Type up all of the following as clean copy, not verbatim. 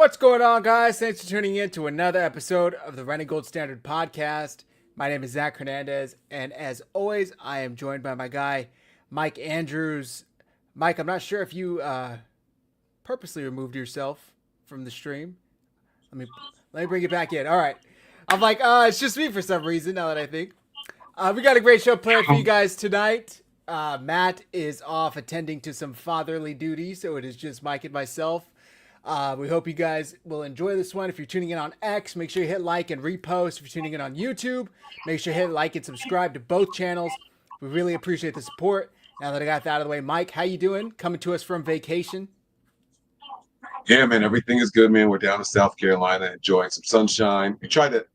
What's going on, guys? Thanks for tuning in to another episode of the Renegade Gold Standard Podcast. My name is Zach Hernandez, and as always, I am joined by my guy, Mike Andrews. Mike, I'm not sure if you purposely removed yourself from the stream. Let me bring it back in. All right. I'm like, it's just me for some reason, now that I think. We got a great show planned for you guys tonight. Matt is off attending to some fatherly duties, so it is just Mike and myself. We hope you guys will enjoy this one. If you're tuning in on X, make sure you hit like and repost. If you're tuning in on YouTube, make sure you hit like and subscribe to both channels. We really appreciate the support. Now that I got that out of the way, Mike, how you doing? Coming to us from vacation? Yeah, man, everything is good, man. We're down in South Carolina, enjoying some sunshine. We tried to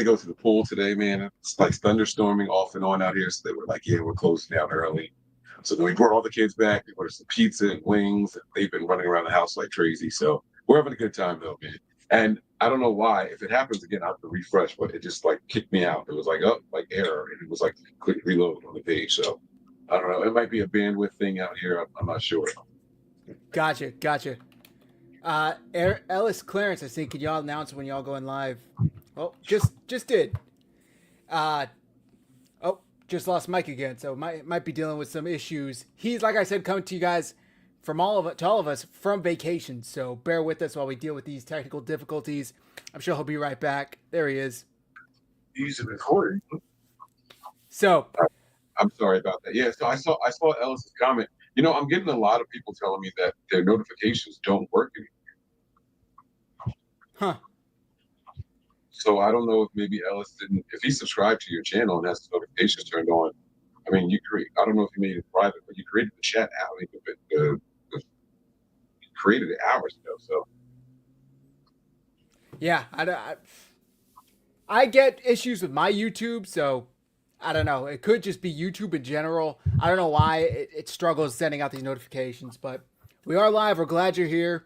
go to the pool today, man. It's like thunderstorming off and on out here, so they were like, "Yeah, we're closing down early." So then we brought all the kids back. We ordered some pizza and wings, and they've been running around the house like crazy. So we're having a good time, though, man. And I don't know why. If it happens again, I have to refresh, but it just like kicked me out. It was like, oh, like error, and it was like click reload on the page. So I don't know. It might be a bandwidth thing out here. I'm not sure. Gotcha. Ellis Clarence, I think, can y'all announce when y'all going live? Oh, just did. Just lost Mike again, so might be dealing with some issues. He's, like I said, coming to you guys from all of us from vacation. So bear with us while we deal with these technical difficulties. I'm sure he'll be right back. There he is. He's recording. So I'm sorry about that. Yeah, so I saw Ellis's comment. You know, I'm getting a lot of people telling me that their notifications don't work anymore. Huh. So I don't know if maybe Ellis didn't. If he subscribed to your channel and has his notifications turned on, I mean, I don't know if you made it private, but you created the chat out. You created it hours ago. So yeah, I get issues with my YouTube, so I don't know. It could just be YouTube in general. I don't know why it struggles sending out these notifications, but we are live. We're glad you're here.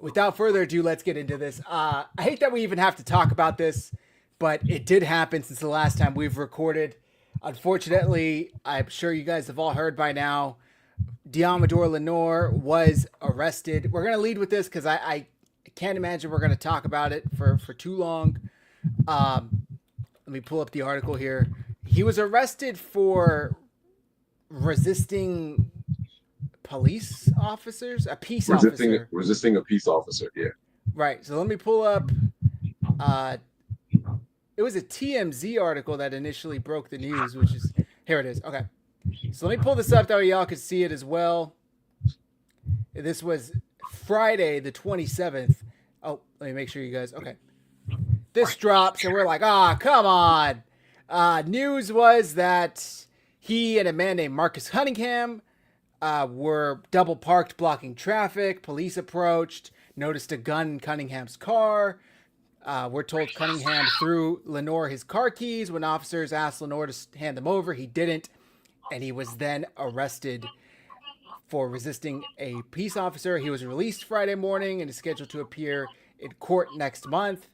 Without further ado, let's get into this. I hate that we even have to talk about this, but it did happen since the last time we've recorded. Unfortunately, I'm sure you guys have all heard by now, Diamador Lenore was arrested. We're going to lead with this because I can't imagine we're going to talk about it for too long. Let me pull up the article here. He was arrested for resisting police officers, a peace officer. Resisting a peace officer, yeah. Right. So let me pull up. It was a TMZ article that initially broke the news, which is here. It is. Okay. So let me pull this up that way y'all can see it as well. This was Friday the 27th. Oh, let me make sure you guys. Okay. This drops and we're like, come on. News was that he and a man named Marcus Cunningham were double parked blocking traffic. Police approached, noticed a gun in Cunningham's car. We're told Cunningham threw Lenore his car keys. When officers asked Lenore to hand them over, he didn't. And he was then arrested for resisting a peace officer. He was released Friday morning and is scheduled to appear in court next month.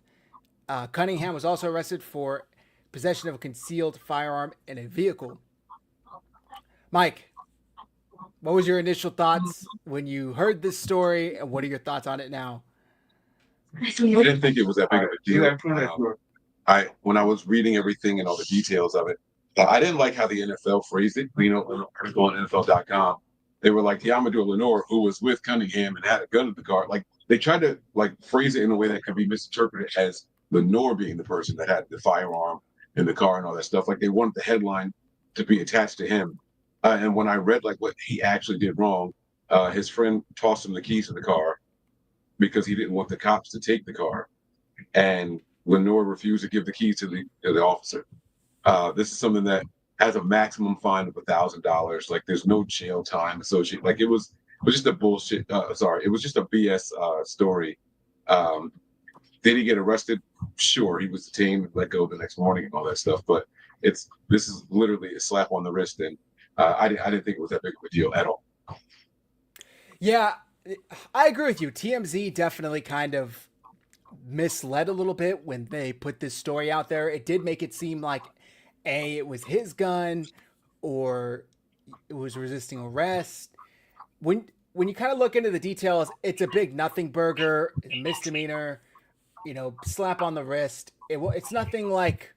Cunningham was also arrested for possession of a concealed firearm in a vehicle. Mike, what was your initial thoughts when you heard this story, and what are your thoughts on it now? I didn't think it was that big of a deal. When I was reading everything and all the details of it, I didn't like how the NFL phrased it. You know, on NFL.com, they were like, Diamador Lenore, who was with Cunningham and had a gun in the car. Like, they tried to phrase it in a way that could be misinterpreted as Lenore being the person that had the firearm in the car and all that stuff. Like, they wanted the headline to be attached to him. And when I read what he actually did wrong, his friend tossed him the keys to the car because he didn't want the cops to take the car, and Lenore refused to give the keys to the officer. This is something that has a maximum fine of $1,000. Like, there's no jail time associated. Like, it was just a bullshit. It was just a BS story. Did he get arrested? Sure, he was detained, let go the next morning, and all that stuff. But this is literally a slap on the wrist, and I didn't think it was that big of a deal at all. Yeah, I agree with you. TMZ definitely kind of misled a little bit when they put this story out there. It did make it seem like it was his gun or it was resisting arrest. When when you kind of look into the details, it's a big nothing burger, a misdemeanor, slap on the wrist. It's nothing like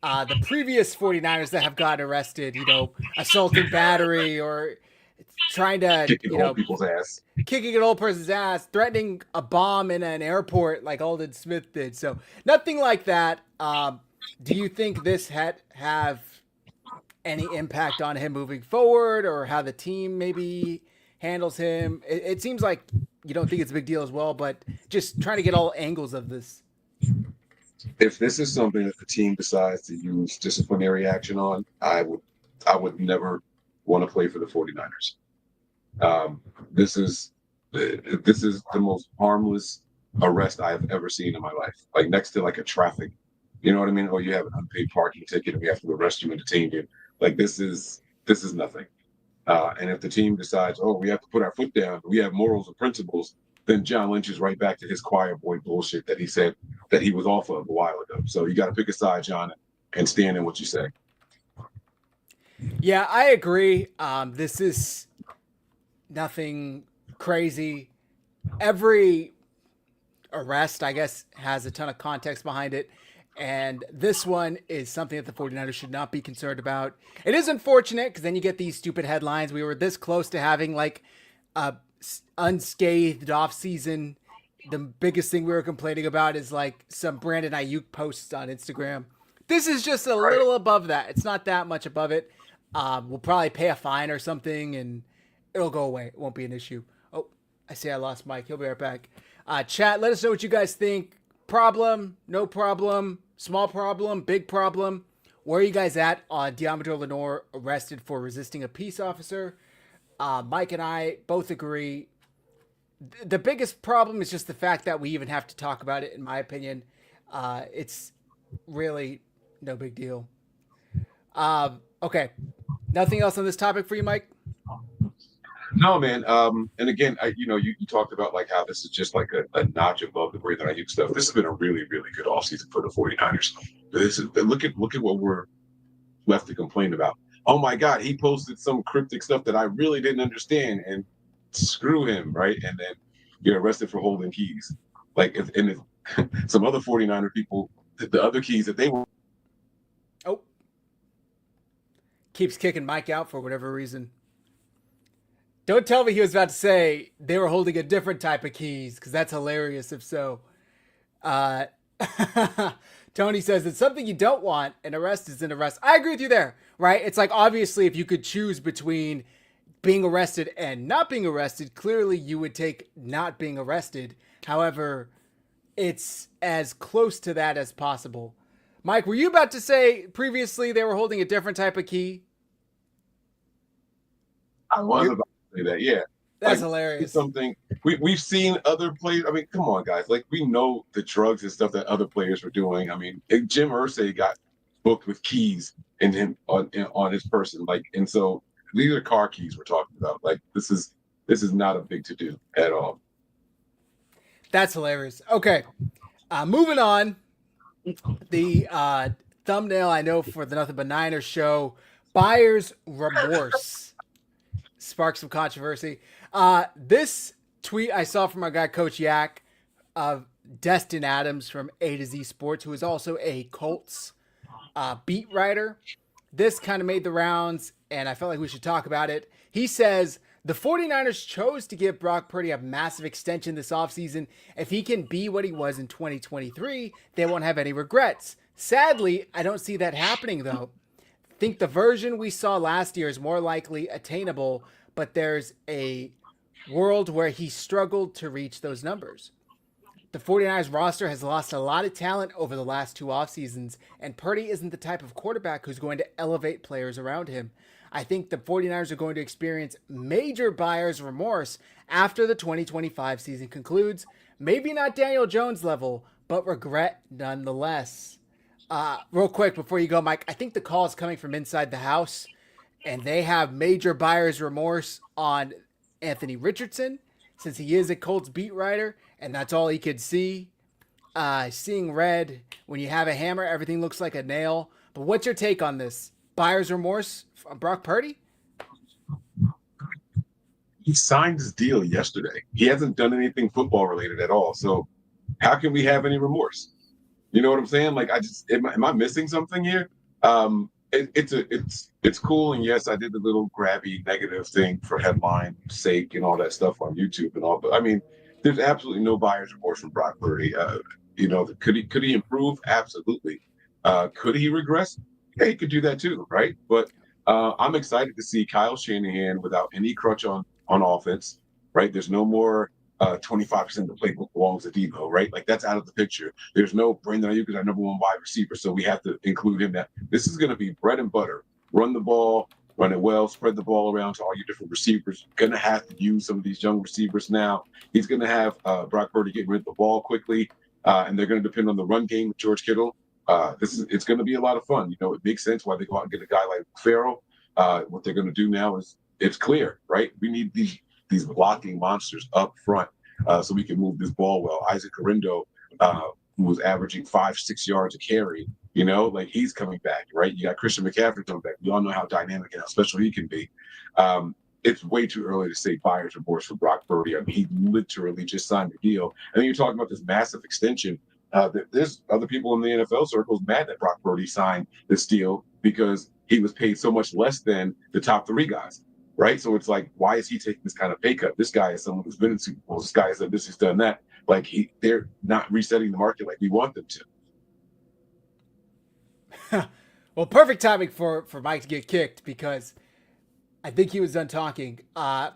the previous 49ers that have gotten arrested, assault and battery or trying to, Kicking old people's ass. kicking an old person's ass, threatening a bomb in an airport like Alden Smith did. So nothing like that. Do you think this have any impact on him moving forward or how the team maybe handles him? It seems like you don't think it's a big deal as well, but just trying to get all angles of this. If this is something that the team decides to use disciplinary action on, I would never want to play for the 49ers. This is the most harmless arrest I've ever seen in my life. Like next to like a traffic, you know what I mean? Or you have an unpaid parking ticket and we have to arrest you and detain you. Like this is nothing. And if the team decides, oh, we have to put our foot down, we have morals and principles, then John Lynch is right back to his choir boy bullshit that he said that he was off of a while ago. So you got to pick a side, John, and stand in what you say. Yeah, I agree. This is nothing crazy. Every arrest, I guess, has a ton of context behind it. And this one is something that the 49ers should not be concerned about. It is unfortunate because then you get these stupid headlines. We were this close to having like a unscathed offseason. The biggest thing we were complaining about is like some Brandon Ayuk posts on Instagram. This is just a little above that. It's not that much above it. We'll probably pay a fine or something and it'll go away. It won't be an issue. Oh, I see I lost Mike. He'll be right back. Chat, let us know what you guys think. Problem, no problem, small problem, big problem. Where are you guys at on Diamador Lenore arrested for resisting a peace officer? Mike and I both agree. The biggest problem is just the fact that we even have to talk about it, in my opinion. It's really no big deal. Okay. Nothing else on this topic for you, Mike? No, man. And again, you talked about like how this is just like a notch above the Brandon Ayuk stuff. This has been a really, really good offseason for the 49ers. Look at what we're left to complain about. Oh my God, he posted some cryptic stuff that I really didn't understand, and screw him, right? And then you're arrested for holding keys. Like if some other 49er people, the other keys that they were. Oh, keeps kicking Mike out for whatever reason. Don't tell me he was about to say they were holding a different type of keys, because that's hilarious if so. Tony says it's something you don't want. An arrest is an arrest. I agree with you there, right? It's like obviously if you could choose between being arrested and not being arrested, clearly you would take not being arrested. However, it's as close to that as possible. Mike, were you about to say previously they were holding a different type of key? I was about to say that, yeah. That's like, hilarious. Something we've seen other players. I mean, come on, guys. Like we know the drugs and stuff that other players were doing. I mean, Jim Irsay got booked with keys in him on his person. Like, and so these are car keys we're talking about. Like this is not a big to do at all. That's hilarious. Okay, moving on. The thumbnail I know for the Nothing But Niners show, buyer's remorse, sparked some controversy. This tweet I saw from our guy Coach Yak of Destin Adams from A to Z Sports, who is also a Colts beat writer. This kind of made the rounds, and I felt like we should talk about it. He says, the 49ers chose to give Brock Purdy a massive extension this offseason. If he can be what he was in 2023, they won't have any regrets. Sadly, I don't see that happening, though. I think the version we saw last year is more likely attainable, but there's a world where he struggled to reach those numbers. The 49ers roster has lost a lot of talent over the last two off seasons, and Purdy isn't the type of quarterback who's going to elevate players around him. I think the 49ers are going to experience major buyer's remorse after the 2025 season concludes. Maybe not Daniel Jones level, but regret nonetheless. Real quick before you go, Mike, I think the call is coming from inside the house, and they have major buyer's remorse on Anthony Richardson, since he is a Colts beat writer, and that's all he could see. Seeing red, when you have a hammer, everything looks like a nail. But what's your take on this? Buyer's remorse from Brock Purdy? he signed his deal yesterday. He hasn't done anything football related at all. So how can we have any remorse? You know what I'm saying? Like, I just am I missing something here? It's cool, and yes, I did the little grabby negative thing for headline sake and all that stuff on YouTube and all. But I mean, there's absolutely no buyer's remorse from Brock Purdy. Could he improve? Absolutely. Could he regress? Yeah, he could do that too, right? But I'm excited to see Kyle Shanahan without any crutch on offense, right? There's no more 25% of the playbook belongs to Debo, right? Like, that's out of the picture. There's no Brandon Ayuk is our number one wide receiver, so we have to include him. That this is going to be bread and butter. Run the ball, run it well, spread the ball around to all your different receivers. Going to have to use some of these young receivers now. He's going to have Brock Purdy getting rid of the ball quickly, and they're going to depend on the run game with George Kittle. It's going to be a lot of fun. You know, it makes sense why they go out and get a guy like Farrell. What they're going to do now is it's clear, right? We need these blocking monsters up front so we can move this ball well. Isaac Corrindo, who was averaging 5-6 yards a carry, you know, like, he's coming back, right? You got Christian McCaffrey coming back. We all know how dynamic and how special he can be. It's way too early to say buyer's remorse for Brock Purdy. I mean, he literally just signed the deal. And then you're talking about this massive extension. There's other people in the NFL circles mad that Brock Purdy signed this deal because he was paid so much less than the top three guys. Right. So it's like, why is he taking this kind of pay cut? This guy is someone who's been in Super Bowls. This guy has done this, he's done that. Like, they're not resetting the market like we want them to. Well, perfect timing for Mike to get kicked, because I think he was done talking.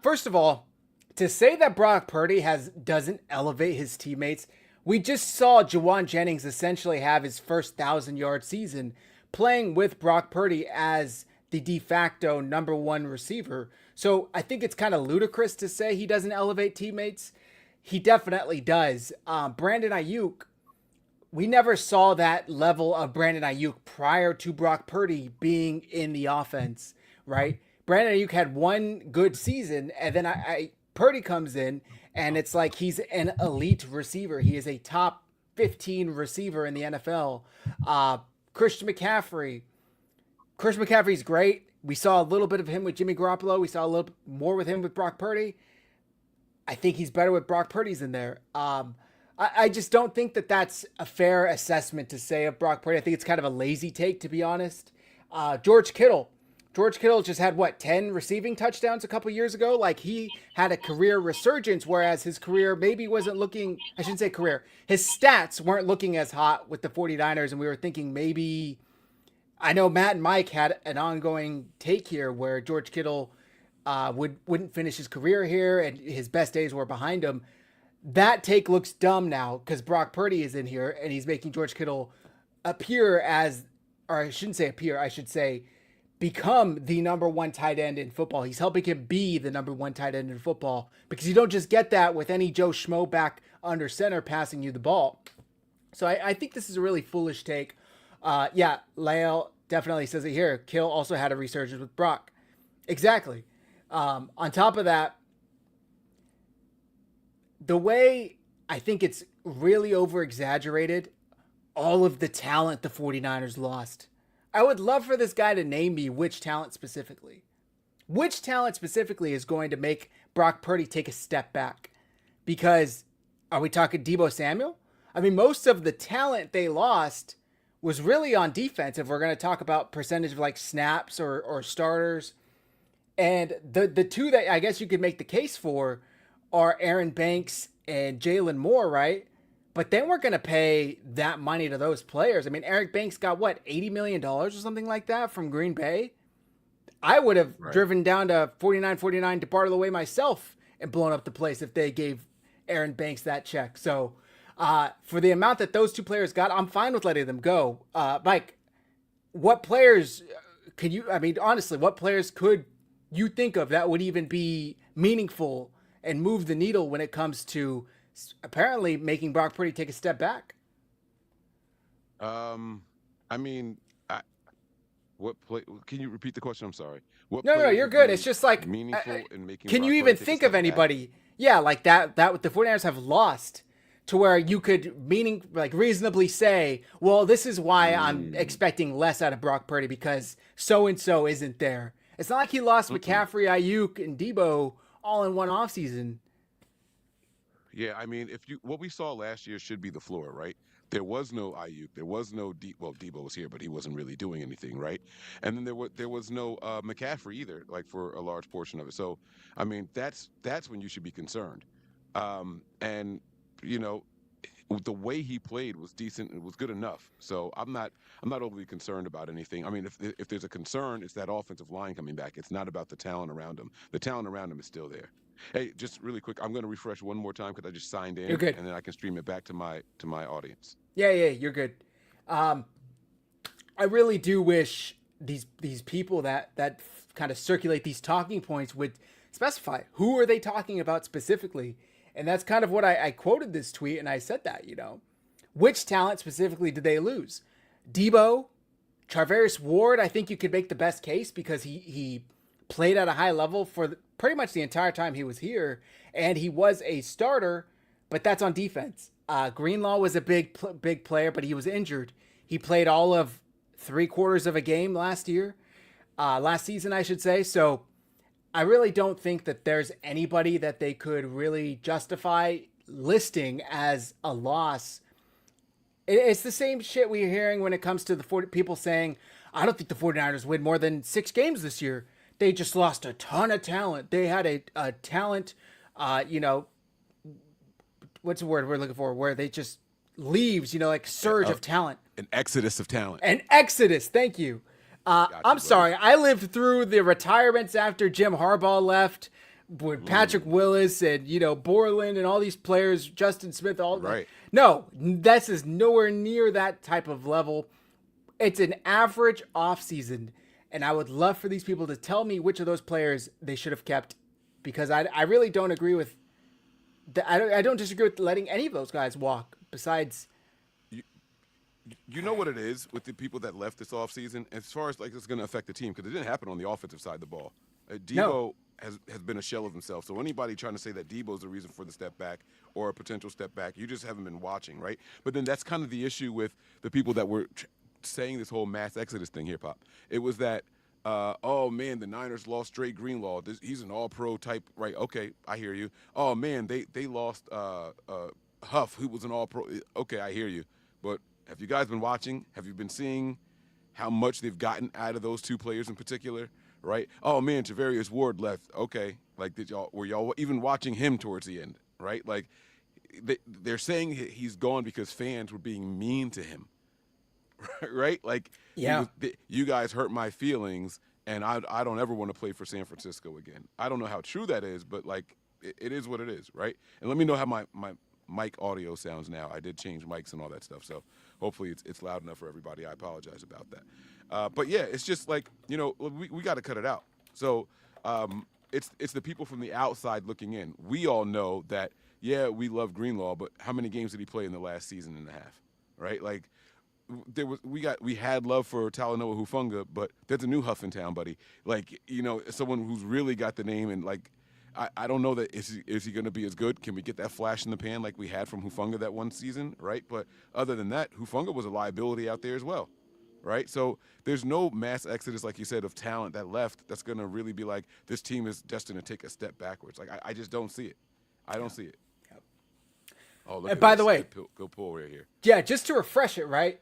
First of all, to say that Brock Purdy doesn't elevate his teammates, we just saw Juwan Jennings essentially have his first 1,000-yard season playing with Brock Purdy as the de facto number one receiver. So I think it's kind of ludicrous to say he doesn't elevate teammates. He definitely does. Brandon Ayuk, we never saw that level of Brandon Ayuk prior to Brock Purdy being in the offense, right? Brandon Ayuk had one good season, and then Purdy comes in, and it's like he's an elite receiver. He is a top 15 receiver in the NFL. Christian McCaffrey's great. We saw a little bit of him with Jimmy Garoppolo. We saw a little more with him with Brock Purdy. I think he's better with Brock Purdy's in there. I just don't think that that's a fair assessment to say of Brock Purdy. I think it's kind of a lazy take, to be honest. George Kittle just had, 10 receiving touchdowns a couple years ago? Like, he had a career resurgence, whereas his career maybe wasn't looking, I shouldn't say career, his stats weren't looking as hot with the 49ers, and we were thinking maybe, I know Matt and Mike had an ongoing take here where George Kittle wouldn't finish his career here and his best days were behind him. That take looks dumb now because Brock Purdy is in here and he's making George Kittle appear as, or I shouldn't say appear, I should say become the number one tight end in football. He's helping him be the number one tight end in football, because you don't just get that with any Joe Schmo back under center passing you the ball. So I think this is a really foolish take. Lael definitely says it here. Kill also had a resurgence with Brock. Exactly. On top of that, the way I think it's really over-exaggerated, all of the talent the 49ers lost. I would love for this guy to name me which talent specifically. Which talent specifically is going to make Brock Purdy take a step back? Because are we talking Deebo Samuel? I mean, most of the talent they lost was really on defense, if we're going to talk about percentage of like snaps or starters. And the two that I guess you could make the case for are Aaron Banks and Jalen Moore, right? But then we're going to pay that money to those players. I mean, Eric Banks got $80 million or something like that from Green Bay. I would have driven down to 49.49 to Bartle away myself and blown up the place if they gave Aaron Banks that check. So for the amount that those two players got, I'm fine with letting them go. Mike, what players could you, I mean, honestly, what players could you think of that would even be meaningful and move the needle when it comes to apparently making Brock Purdy take a step back? I mean, what play? Can you repeat the question? I'm sorry. No, you're good. It's just like meaningful in making. Can you even think of anybody? Back? Yeah, like that the 49ers have lost to where you could reasonably say, well, this is why I'm expecting less out of Brock Purdy because so and so isn't there. It's not like he lost McCaffrey, Ayuk, and Debo all in one offseason. Yeah, I mean, what we saw last year should be the floor, right? There was no Ayuk, there was no Debo was here, but he wasn't really doing anything, right? And then there was no McCaffrey either, like for a large portion of it. So, I mean, that's when you should be concerned. And you know, the way he played was decent. It was good enough. So I'm not overly concerned about anything. I mean, if there's a concern, it's that offensive line coming back. It's not about the talent around him. The talent around him is still there. Hey, just really quick, I'm going to refresh one more time because I just signed in, You're good. and then I can stream it back to my audience. Yeah, you're good. I really do wish these people that kind of circulate these talking points would specify who are they talking about specifically. And that's kind of what I quoted this tweet, and I said that, which talent specifically did they lose? Debo, Charvarius Ward, I think you could make the best case because he played at a high level for pretty much the entire time he was here, and he was a starter, but that's on defense. Greenlaw was a big player, but he was injured. He played all of 3/4 of a game last season, I should say. So I really don't think that there's anybody that they could really justify listing as a loss. It's the same shit we're hearing when it comes to the people saying, I don't think the 49ers win more than 6 games this year. They just lost a ton of talent. They had a talent, what's the word we're looking for? Where they just leaves, like surge of talent. An exodus of talent. An exodus. Thank you. I'm sorry. I lived through the retirements after Jim Harbaugh left with Patrick Willis and, Borland and all these players, Justin Smith, all that. Right. No, this is nowhere near that type of level. It's an average offseason. And I would love for these people to tell me which of those players they should have kept, because I really don't agree with I don't disagree with letting any of those guys walk besides. You know what it is with the people that left this offseason, as far as like it's going to affect the team, because it didn't happen on the offensive side of the ball. Debo has been a shell of himself. So anybody trying to say that Debo's the reason for the step back or a potential step back, you just haven't been watching, right? But then that's kind of the issue with the people that were saying this whole mass exodus thing here, Pop. It was that, oh man, the Niners lost Dre Greenlaw. He's an all-pro type, right? Okay, I hear you. Oh man, they lost Huff, who was an all-pro. Okay, I hear you. But have you guys been watching? Have you been seeing how much they've gotten out of those two players in particular, right? Oh man, Charvarius Ward left. Okay, like were y'all even watching him towards the end, right? Like they're saying he's gone because fans were being mean to him. Right? Like, yeah, you guys hurt my feelings, and I don't ever want to play for San Francisco again. I don't know how true that is, but like, it is what it is, right? And let me know how my mic audio sounds now. I did change mics and all that stuff, so hopefully it's loud enough for everybody. I apologize about that. But yeah, it's just like, we got to cut it out. So it's the people from the outside looking in. We all know that, yeah, we love Greenlaw, but how many games did he play in the last season and a half, right? Like, we had love for Talanoa Hufanga, but there's a new Huff in town, buddy. Like, someone who's really got the name, and like, I don't know that is he going to be as good? Can we get that flash in the pan like we had from Hufanga that one season, right? But other than that, Hufanga was a liability out there as well, right? So there's no mass exodus, like you said, of talent that left that's going to really be like, this team is destined to take a step backwards. Like, I just don't see it. I don't see it. Yep. Oh, look and by the way, go pull right here. Yeah, just to refresh it, right?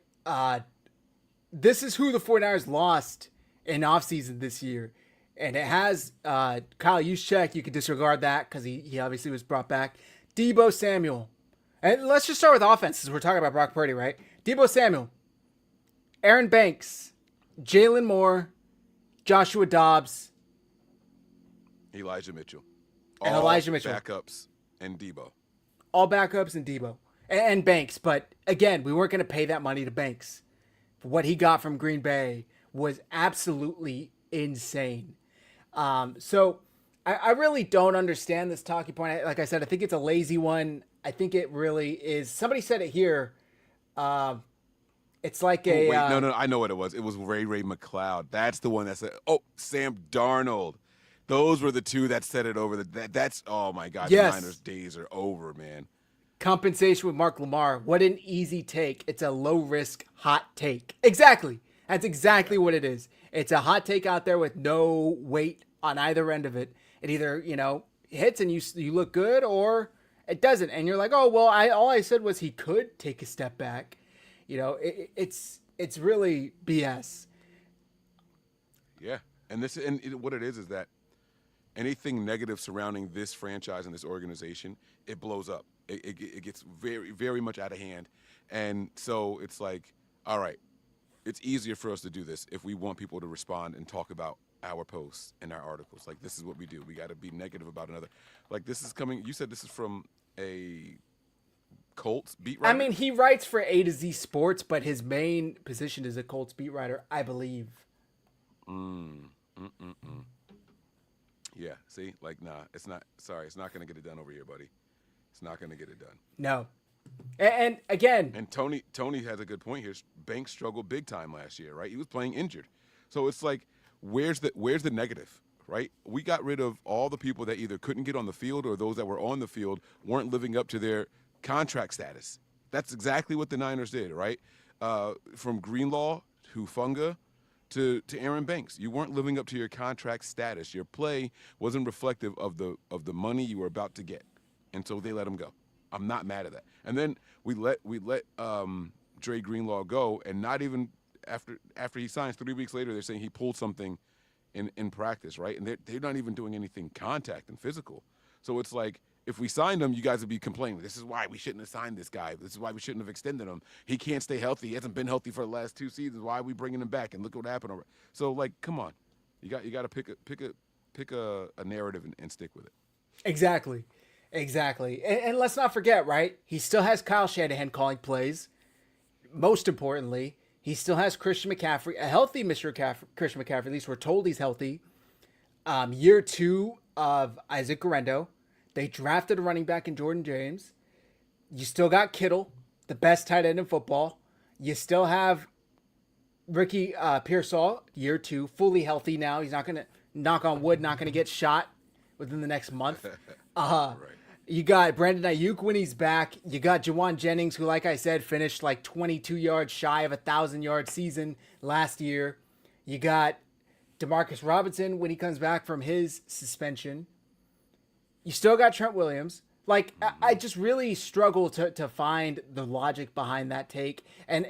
This is who the 49ers lost in offseason this year. And it has Kyle Juszczyk. You can disregard that because he obviously was brought back. Debo Samuel. And let's just start with offenses. We're talking about Brock Purdy, right? Debo Samuel, Aaron Banks, Jalen Moore, Joshua Dobbs, Elijah Mitchell. Elijah Mitchell. Backups and Debo. All backups and Debo. And Banks. But again, we weren't going to pay that money to Banks. What he got from Green Bay was absolutely insane. So I really don't understand this talking point. Like I said, I think it's a lazy one. I think it really is. Somebody said it here. It's like a... No, I know what it was. It was Ray McLeod. That's the one that said, Sam Darnold. Those were the two that said it over. That's, oh my God, yes. The Niners' days are over, man. Compensation with Mark Lamar. What an easy take. It's a low-risk, hot take. Exactly. That's exactly what it is. It's a hot take out there with no weight on either end of it. It either, hits and you look good, or it doesn't, and you're like, oh well, all I said was he could take a step back. It's really BS. Yeah, and what it is that anything negative surrounding this franchise and this organization, it blows up. It gets very, very much out of hand. And so it's like, all right, it's easier for us to do this if we want people to respond and talk about our posts and our articles. Like, this is what we do. We got to be negative about another. Like, this is coming. You said this is from a Colts beat writer? I mean, he writes for A to Z Sports, but his main position is a Colts beat writer, I believe. Yeah, see? Like, nah, it's not. Sorry, it's not going to get it done over here, buddy. It's not going to get it done. No. And again. And Tony has a good point here. Banks struggled big time last year, right? He was playing injured. So it's like, where's the negative, right? We got rid of all the people that either couldn't get on the field or those that were on the field weren't living up to their contract status. That's exactly what the Niners did, right? From Greenlaw to Funga to Aaron Banks. You weren't living up to your contract status. Your play wasn't reflective of the money you were about to get. And so they let him go. I'm not mad at that. And then we let Dre Greenlaw go, and not even after he signs 3 weeks later, they're saying he pulled something in practice, right? And they're not even doing anything contact and physical. So it's like, if we signed him, you guys would be complaining. This is why we shouldn't have signed this guy. This is why we shouldn't have extended him. He can't stay healthy. He hasn't been healthy for the last 2 seasons. Why are we bringing him back? And look what happened. So, like, come on. You got to pick a narrative and stick with it. Exactly. And let's not forget, right? He still has Kyle Shanahan calling plays. Most importantly, he still has Christian McCaffrey, a healthy Christian McCaffrey. At least we're told he's healthy. Year 2 of Isaac Guerrero. They drafted a running back in Jordan James. You still got Kittle, the best tight end in football. You still have Ricky Pearsall, year 2, fully healthy now. He's not going to, knock on wood, not going to get shot within the next month. Right. You got Brandon Ayuk when he's back. You got Jawan Jennings, who, like I said, finished like 22 yards shy of a 1,000-yard season last year. You got Demarcus Robinson when he comes back from his suspension. You still got Trent Williams. Like, I just really struggle to find the logic behind that take. And,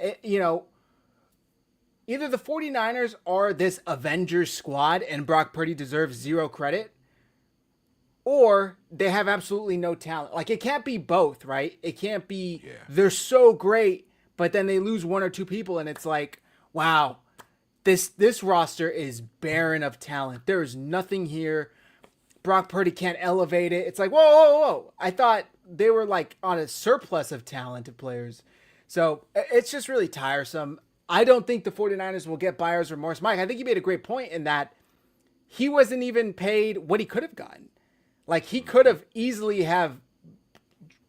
either the 49ers are this Avengers squad and Brock Purdy deserves zero credit, or they have absolutely no talent. Like, it can't be both, right? It can't be they're so great, but then they lose 1 or 2 people, and it's like, wow, this roster is barren of talent. There is nothing here. Brock Purdy can't elevate it. It's like, whoa. I thought they were like on a surplus of talented players. So it's just really tiresome. I don't think the 49ers will get buyer's remorse. Mike, I think you made a great point in that he wasn't even paid what he could have gotten. Like, he could have easily have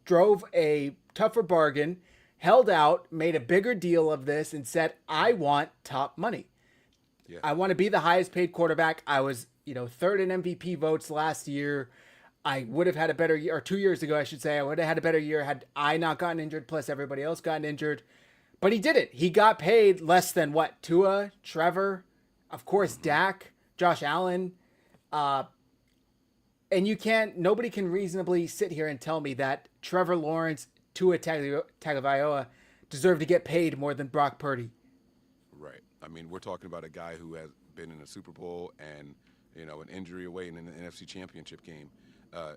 drove a tougher bargain, held out, made a bigger deal of this, and said, I want top money. Yeah. I want to be the highest paid quarterback. I was, third in MVP votes last year. I would have had a better year, or 2 years ago, I should say. I would have had a better year had I not gotten injured, plus everybody else gotten injured. But he didn't. He got paid less than what? Tua, Trevor, of course, Dak, Josh Allen. And nobody can reasonably sit here and tell me that Trevor Lawrence, Tua Tagovailoa deserve to get paid more than Brock Purdy. Right. I mean, we're talking about a guy who has been in a Super Bowl and, an injury away in an NFC Championship game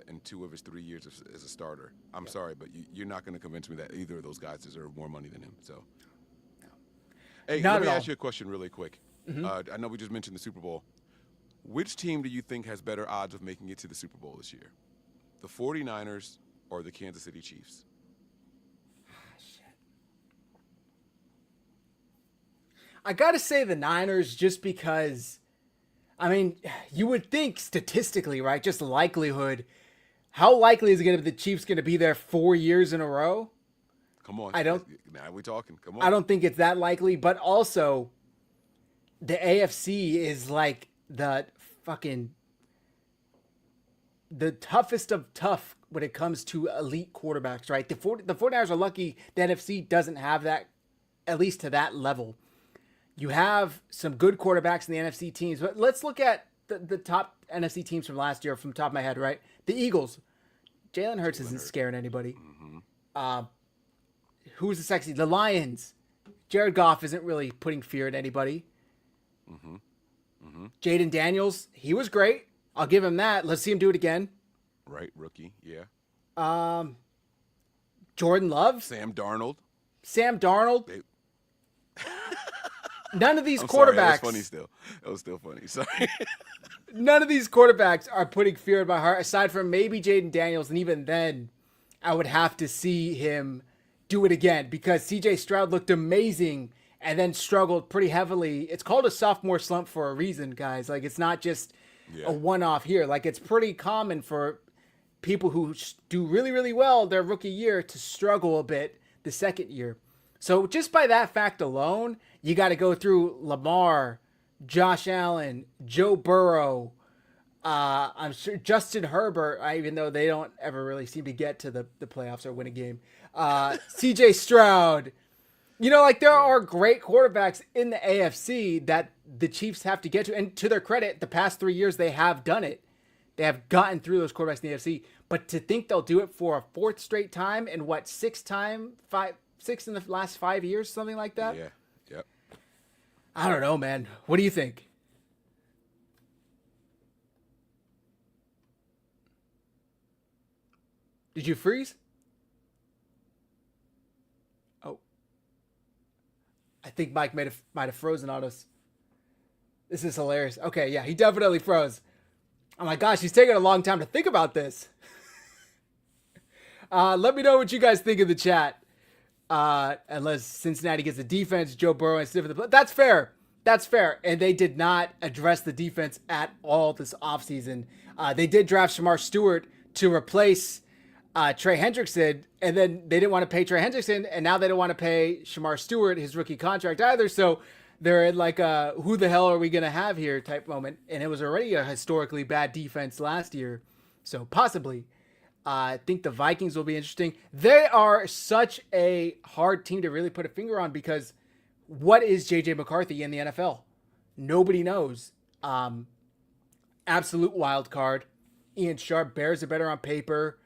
in 2 of his 3 years as a starter. I'm sorry, but you're not going to convince me that either of those guys deserve more money than him. So, hey, let me ask you a question really quick. I know we just mentioned the Super Bowl. Which team do you think has better odds of making it to the Super Bowl this year? The 49ers or the Kansas City Chiefs? I got to say the Niners just because, you would think statistically, right? Just likelihood. How likely is it going to be the Chiefs going to be there 4 years in a row? Come on. Now we're talking. Come on. I don't think it's that likely, but also the AFC is like the toughest of tough when it comes to elite quarterbacks, right? The 49ers are lucky the NFC doesn't have that, at least to that level. You have some good quarterbacks in the NFC teams, but let's look at the top NFC teams from last year from the top of my head, right? The Eagles. Jalen Hurts isn't scaring anybody. Who's the sexy? The Lions. Jared Goff isn't really putting fear in anybody. Jaden Daniels, he was great. I'll give him that. Let's see him do it again. Right, rookie, yeah. Jordan Love. Sam Darnold. None of these I'm quarterbacks. Sorry, that was funny still. That was still funny. Sorry. None of these quarterbacks are putting fear in my heart, aside from maybe Jaden Daniels, and even then, I would have to see him do it again because C.J. Stroud looked amazing and then struggled pretty heavily. It's called a sophomore slump for a reason, guys. Like, it's not just a one-off here. Like, it's pretty common for people who do really, really well their rookie year to struggle a bit the second year. So just by that fact alone, you got to go through Lamar, Josh Allen, Joe Burrow, I'm sure Justin Herbert, even though they don't ever really seem to get to the playoffs or win a game. CJ Stroud. Like there are great quarterbacks in the AFC that the Chiefs have to get to. And to their credit, the past 3 years, they have done it. They have gotten through those quarterbacks in the AFC. But to think they'll do it for a fourth straight time and six in the last 5 years, something like that? Yeah, yep. I don't know, man. What do you think? Did you freeze? Oh. I think Mike might have frozen on us. This is hilarious. Okay, yeah, he definitely froze. Oh my gosh, he's taking a long time to think about this. Let me know what you guys think in the chat. Unless Cincinnati gets the defense, Joe Burrow and stuff. That's fair. That's fair. And they did not address the defense at all this offseason. They did draft Shamar Stewart to replace Trey Hendrickson, and then they didn't want to pay Trey Hendrickson, and now they don't want to pay Shamar Stewart his rookie contract either. So they're in like a who the hell are we going to have here type moment. And it was already a historically bad defense last year. So possibly. I think the Vikings will be interesting. They are such a hard team to really put a finger on because what is J.J. McCarthy in the NFL? Nobody knows. Absolute wild card. Ian Sharp, Bears are better on paper.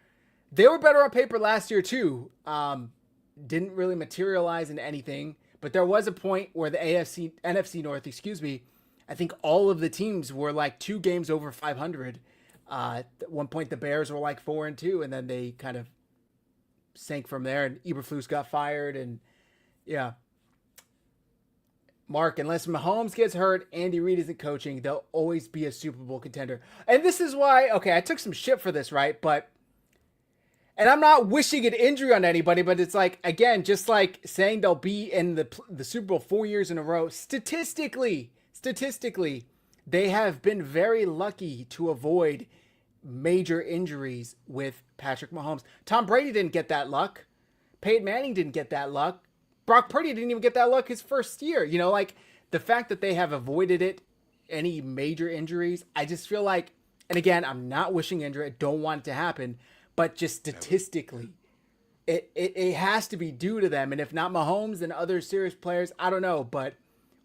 They were better on paper last year too. Didn't really materialize in anything. But there was a point where the NFC North, I think all of the teams were like 2 games over 500. At one point, the Bears were like 4-2, and then they kind of sank from there. And Eberflus got fired, and yeah. Mark, unless Mahomes gets hurt, Andy Reid isn't coaching, they'll always be a Super Bowl contender. And this is why, okay, I took some shit for this, right? And I'm not wishing an injury on anybody, but it's like, again, just like saying they'll be in the Super Bowl 4 years in a row. Statistically, they have been very lucky to avoid major injuries with Patrick Mahomes. Tom Brady didn't get that luck. Peyton Manning didn't get that luck. Brock Purdy didn't even get that luck his first year. Like the fact that they have avoided any major injuries, I just feel like, and again, I'm not wishing injury. I don't want it to happen, but just statistically, it has to be due to them. And if not Mahomes, then other serious players, I don't know, but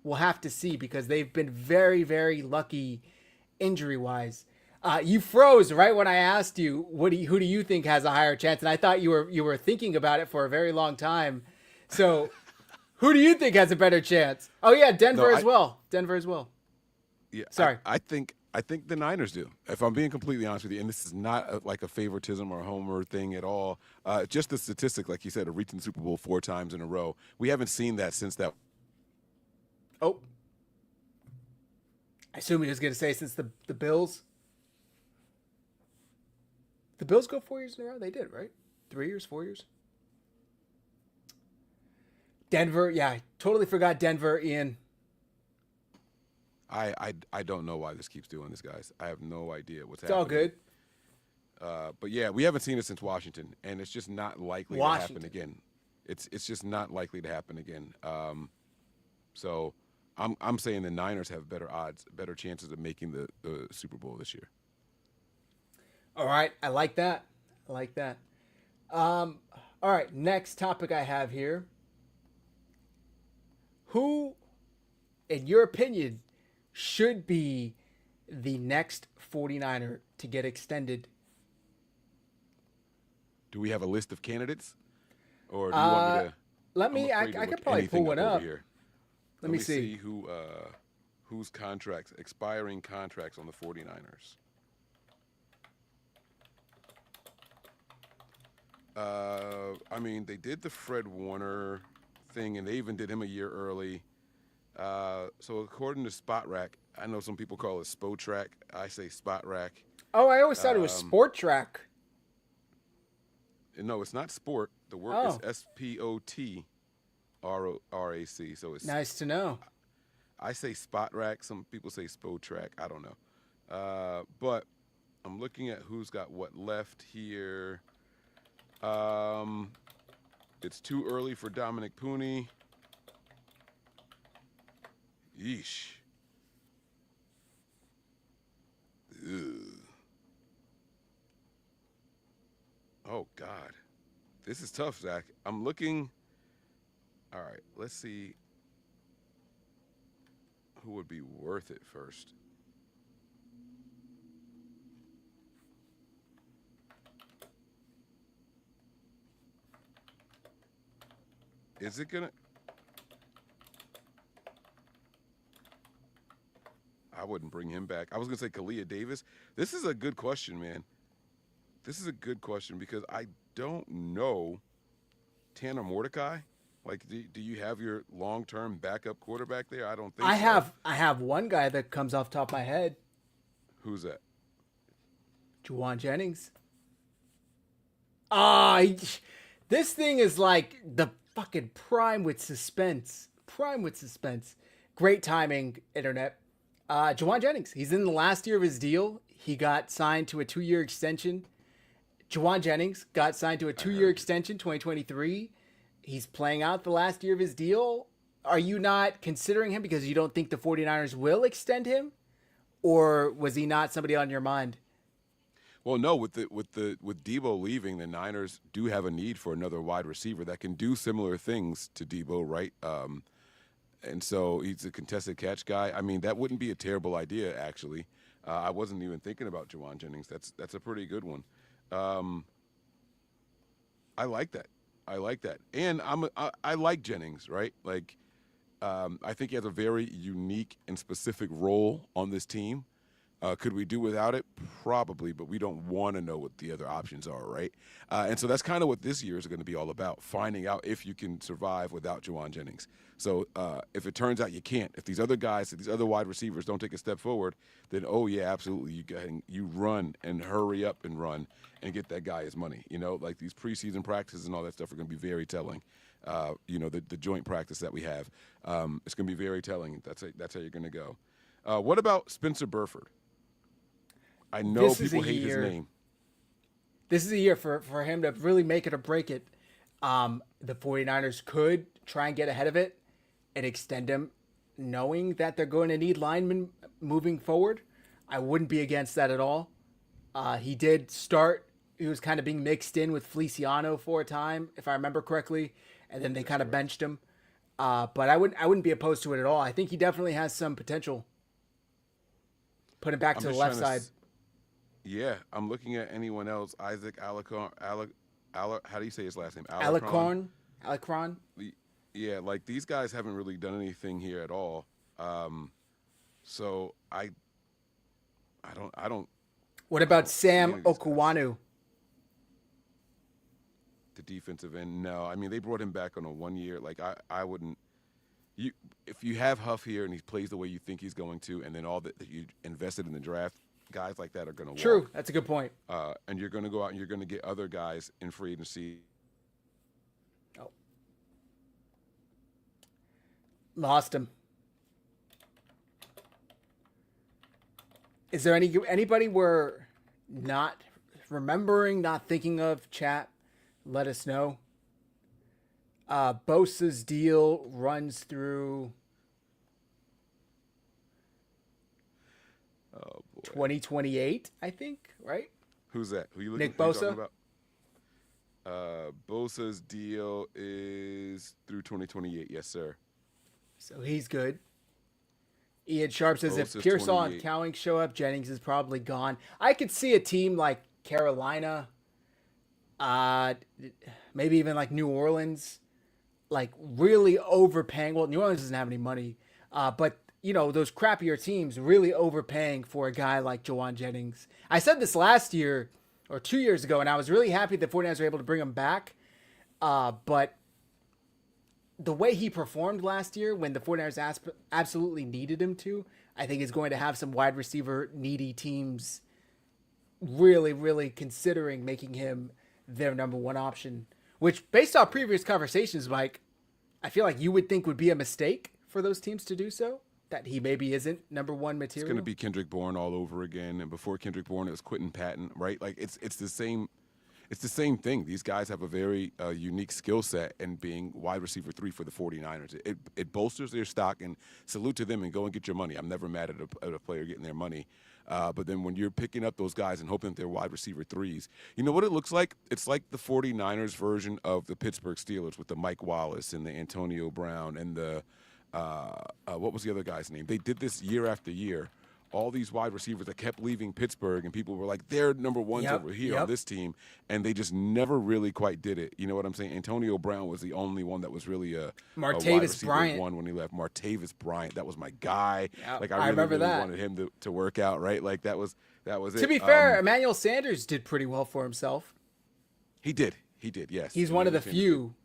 we'll have to see because they've been very, very lucky injury-wise. You froze right when I asked you, who do you think has a higher chance? And I thought you were thinking about it for a very long time. So who do you think has a better chance? Oh, yeah, Denver as well. Yeah, Sorry. I think the Niners do, if I'm being completely honest with you. And this is not like a favoritism or a homer thing at all. Just the statistic, like you said, of reaching the Super Bowl 4 times in a row. We haven't seen that since that. Oh. I assume he was going to say since the Bills. The Bills go 4 years in a row? They did, right? 3 years, 4 years? Denver, yeah, I totally forgot Denver, Ian. I don't know why this keeps doing this, guys. I have no idea what's It's happening. all good. But yeah, we haven't seen it since Washington, and it's just not likely to happen again. It's just not likely to happen again. So I'm saying the Niners have better odds, better chances of making the Super Bowl this year. All right, I like that. All right, next topic I have here. Who, in your opinion, should be the next 49er to get extended? Do we have a list of candidates, or do you want me to? Let me. I could probably pull one up. Here. Let me see whose contracts, expiring contracts on the 49ers. I mean, they did the Fred Warner thing, and they even did him a year early. So according to Spot Rack, I know some people call it Spotrack. I say Spot Rack. Oh, I always thought it was Sport Track. No, it's not sport. The word is SPOTRAC. So it's nice to know. I say Spot Rack. Some people say Spotrack. I don't know. But I'm looking at who's got what left here. It's too early for Dominic Pooney. Yeesh. Ugh. Oh, God. This is tough, Zach. I'm looking. All right, let's see who would be worth it first. Is it going to? I wouldn't bring him back. I was going to say Kalia Davis. This is a good question, man. This is a good question because I don't know Tanner Mordecai. Like, do you have your long-term backup quarterback there? I don't think so. I have one guy that comes off the top of my head. Who's that? Juwan Jennings. This thing is like the fucking prime with suspense. Prime with suspense. Great timing, internet. Juwan Jennings. He's in the last year of his deal. He got signed to a 2-year extension. Juwan Jennings got signed to a 2-year extension, 2023. He's playing out the last year of his deal. Are you not considering him because you don't think the 49ers will extend him? Or was he not somebody on your mind? Well, no, with Debo leaving, the Niners do have a need for another wide receiver that can do similar things to Debo, right? And so he's a contested catch guy. I mean, that wouldn't be a terrible idea, actually. I wasn't even thinking about Juwan Jennings. That's a pretty good one. I like that. And I like Jennings, right? Like, I think he has a very unique and specific role on this team. Could we do without it? Probably, but we don't want to know what the other options are, right? And so that's kind of what this year is going to be all about, finding out if you can survive without Juwan Jennings. So if it turns out you can't, if these other guys, if these other wide receivers don't take a step forward, then, oh, yeah, absolutely, you run and hurry up and run and get that guy his money. You know, like these preseason practices and all that stuff are going to be very telling. The joint practice that we have, it's going to be very telling. That's how you're going to go. What about Spencer Burford? I know people hate his name. This is a year for him to really make it or break it. The 49ers could try and get ahead of it and extend him, knowing that they're going to need linemen moving forward. I wouldn't be against that at all. He did start. He was kind of being mixed in with Feliciano for a time, if I remember correctly, and then they kind of benched him. But I wouldn't be opposed to it at all. I think he definitely has some potential. Put him back to the left side. Yeah, I'm looking at anyone else. Isaac Alarcon. How do you say his last name? Alarcon. Yeah, like these guys haven't really done anything here at all. So I don't. What about Sam Okuwanu? The defensive end. No, I mean they brought him back on a 1 year. Like I wouldn't. If you have Huff here and he plays the way you think he's going to, and then all that you invested in the draft. Guys like that are going to True. walk. That's a good point. And you're going to go out and you're going to get other guys in free agency. Oh. Lost him. Is there anybody we're not remembering, not thinking of? Chat, let us know. Bosa's deal runs through 2028, I think, right? Who's that? Who you looking? Nick Bosa. About? Bosa's deal is through 2028. Yes, sir. So he's good. Ian Sharp says Oh, if says Pearsall and 28. Cowing show up, Jennings is probably gone. I could see a team like Carolina, maybe even like New Orleans, like really overpaying. Well, New Orleans doesn't have any money, but those crappier teams really overpaying for a guy like Jawan Jennings. I said this last year or 2 years ago, and I was really happy that 49ers were able to bring him back. But the way he performed last year when the 49ers absolutely needed him to, I think is going to have some wide receiver needy teams really, really considering making him their number one option, which based on previous conversations, Mike, I feel like you would think would be a mistake for those teams to do so, that he maybe isn't number one material. It's going to be Kendrick Bourne all over again. And before Kendrick Bourne, it was Quentin Patton, right? Like it's the same. It's the same thing. These guys have a very unique skill set in being wide receiver 3 for the 49ers. It bolsters their stock, and salute to them and go and get your money. I'm never mad at a player getting their money. But then when you're picking up those guys and hoping that they're wide receiver 3s, you know what it looks like? It's like the 49ers version of the Pittsburgh Steelers with the Mike Wallace and the Antonio Brown and the what was the other guy's name? They did this year after year. All these wide receivers that kept leaving Pittsburgh, and people were like, they're number ones over here on this team, and they just never really quite did it. You know what I'm saying? Antonio Brown was the only one that was really a wide receiver Bryant. one when he left. Martavis Bryant, that was my guy. Yep. Like I remember really that. wanted him to work out, right? Like that was it. To be fair, Emmanuel Sanders did pretty well for himself. He did, yes. He's one of the few.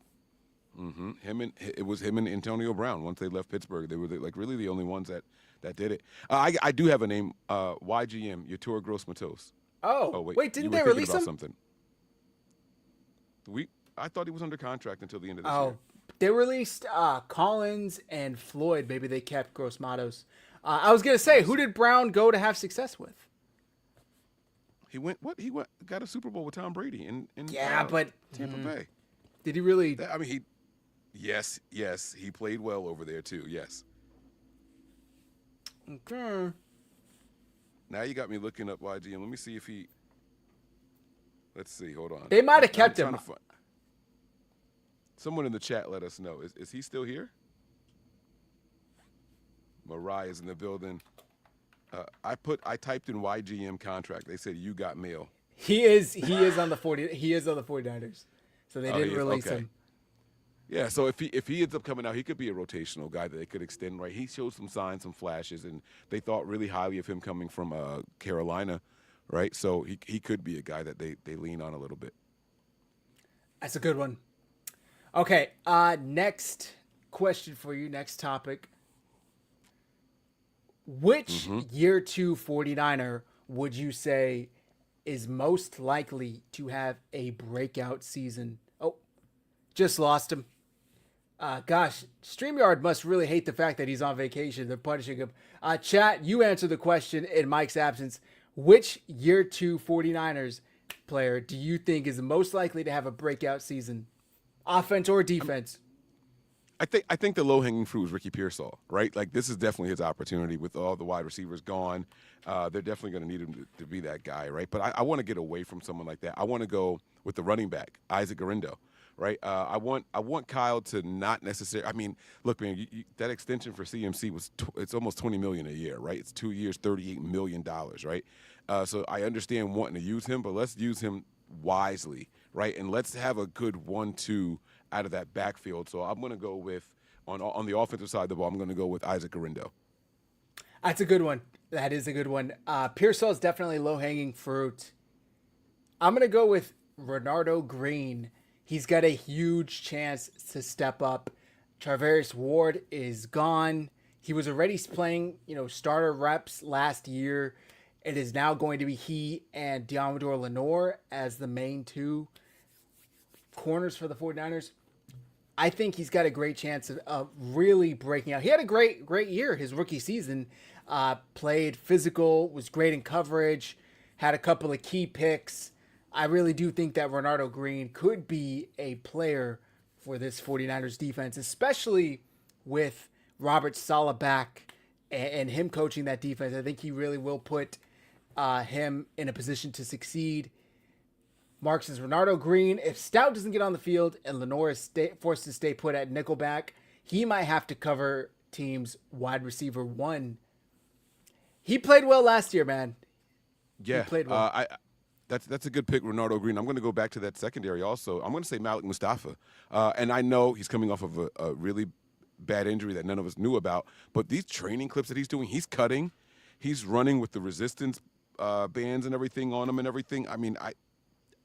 Mm-hmm. It was him and Antonio Brown. Once they left Pittsburgh, they were like really the only ones that did it. I do have a name, YGM, Yatur Gross-Matos. Oh, wait, didn't they release him? Something. I thought he was under contract until the end of this year. Oh, they released Collins and Floyd. Maybe they kept Gross-Matos. I was gonna say, who did Brown go to have success with? He got a Super Bowl with Tom Brady in but Tampa Bay. Did he really? I mean, yes, he played well over there too. Yes. Okay. Now you got me looking up YGM. Let me see if he. Let's see. Hold on. They might have kept him. Someone in the chat let us know. Is he still here? Mariah's in the building. I typed in YGM contract. They said you got mail. He is on the 49ers. So they didn't release him. Yeah, so if he ends up coming out, he could be a rotational guy that they could extend, right? He showed some signs, some flashes, and they thought really highly of him coming from Carolina, right? So he could be a guy that they lean on a little bit. That's a good one. Okay, next question for you, next topic. Which year 2 49er would you say is most likely to have a breakout season? Oh, just lost him. Gosh, StreamYard must really hate the fact that he's on vacation. They're punishing him. Chat, you answer the question in Mike's absence. Which year 2 49ers player do you think is most likely to have a breakout season? Offense or defense? I think the low-hanging fruit is Ricky Pearsall, right? Like, this is definitely his opportunity with all the wide receivers gone. They're definitely going to need him to be that guy, right? But I want to get away from someone like that. I want to go with the running back, Isaac Guerrero, right? I want Kyle to not necessarily – I mean, look, man, that extension for CMC it's almost $20 million a year, right? It's 2 years, $38 million, right? So I understand wanting to use him, but let's use him wisely, right? And let's have a good 1-2 out of that backfield. So I'm going to go with, on the offensive side of the ball, I'm going to go with Isaac Guerrero. That's a good one. That is a good one. Pearsall is definitely low-hanging fruit. I'm going to go with Renardo Green. He's got a huge chance to step up. Charvarius Ward is gone. He was already playing, starter reps last year. It is now going to be he and Diamador Lenore as the main two corners for the 49ers. I think he's got a great chance of really breaking out. He had a great year his rookie season. Played physical, was great in coverage, had a couple of key picks. I really do think that Renardo Green could be a player for this 49ers defense, especially with Robert Saleh back and him coaching that defense. I think he really will put him in a position to succeed. Mark says Renardo Green, if Stout doesn't get on the field and Lenore is forced to stay put at nickelback, he might have to cover teams wide receiver 1 He played well last year, man. Yeah, He played well. That's a good pick, Renardo Green. I'm going to go back to that secondary also. I'm going to say Malik Mustafa. And I know he's coming off of a really bad injury that none of us knew about. But these training clips that he's doing, he's cutting. He's running with the resistance bands and everything on him and everything. I mean,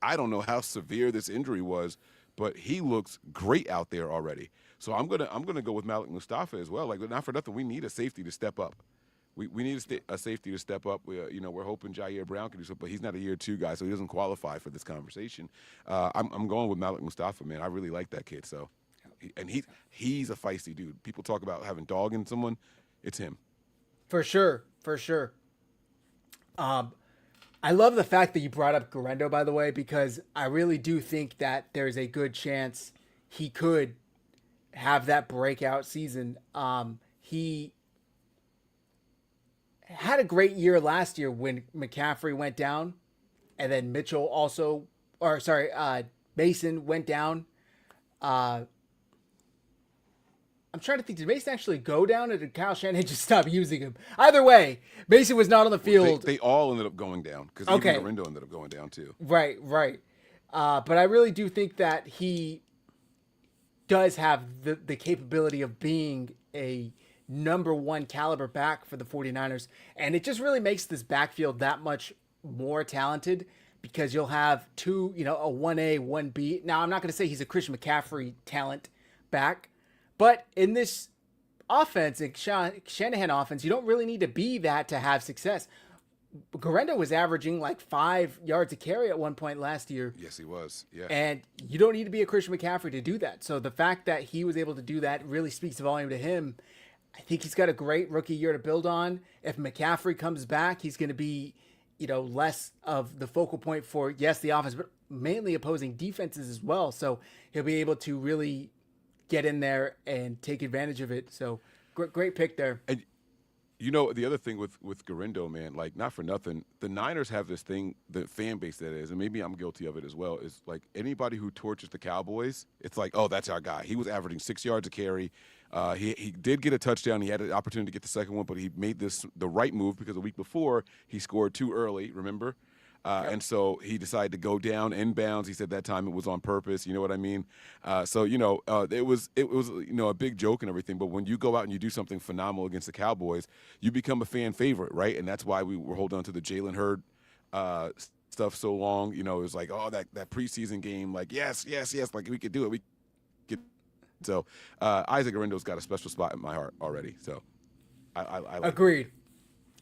I don't know how severe this injury was, but he looks great out there already. So I'm gonna go with Malik Mustafa as well. Like, not for nothing, we need a safety to step up. We need a safety to step up. We're hoping Jair Brown can do something, but he's not a year 2 guy, so he doesn't qualify for this conversation. I'm going with Malik Mustafa, man. I really like that kid. So, he's a feisty dude. People talk about having dog in someone. It's him. For sure. I love the fact that you brought up Garendo, by the way, because I really do think that there's a good chance he could have that breakout season. He had a great year last year when McCaffrey went down, and then Mason went down. I'm trying to think, did Mason actually go down, or did Kyle Shanahan just stop using him? Either way, Mason was not on the field. They all ended up going down, because even Garendo ended up going down too. Right. But I really do think that he does have the capability of being a number 1 caliber back for the 49ers. And it just really makes this backfield that much more talented, because you'll have two, a 1A, 1B. Now, I'm not going to say he's a Christian McCaffrey talent back, but in this offense, Shanahan offense, you don't really need to be that to have success. Garendo was averaging like 5 yards a carry at one point last year. Yes, he was. Yeah. And you don't need to be a Christian McCaffrey to do that. So the fact that he was able to do that really speaks volume to him. I think he's got a great rookie year to build on. If McCaffrey comes back, he's going to be, less of the focal point for, yes, the offense, but mainly opposing defenses as well. So he'll be able to really get in there and take advantage of it. So great pick there. And the other thing with Garendo, man, like, not for nothing, the Niners have this thing, the fan base that is, and maybe I'm guilty of it as well, is like anybody who torches the Cowboys, it's like, oh, that's our guy. He was averaging 6 yards a carry. He did get a touchdown. He had an opportunity to get the second one, but he made the right move, because the week before he scored too early, remember? Yep. And so he decided to go down inbounds. He said that time it was on purpose. You know what I mean? It was a big joke and everything. But when you go out and you do something phenomenal against the Cowboys, you become a fan favorite, right? And that's why we were holding on to the Jalen Hurd stuff so long. It was like, oh, that preseason game, like, yes, like, we could do it. We could. So Isaac Garendo's got a special spot in my heart already. So I like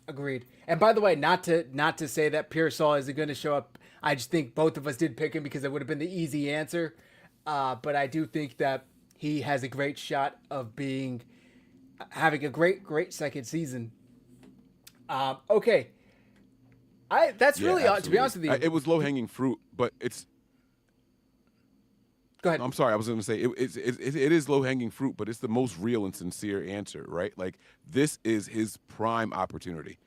Agreed. And by the way, not to say that Pearsall isn't going to show up. I just think both of us did pick him because it would have been the easy answer. But I do think that he has a great shot of having a great second season. Okay. That's really, to be honest with you. It was low hanging fruit, but it's. Go ahead. I'm sorry. I was going to say it is low hanging fruit, but it's the most real and sincere answer, right? Like, this is his prime opportunity,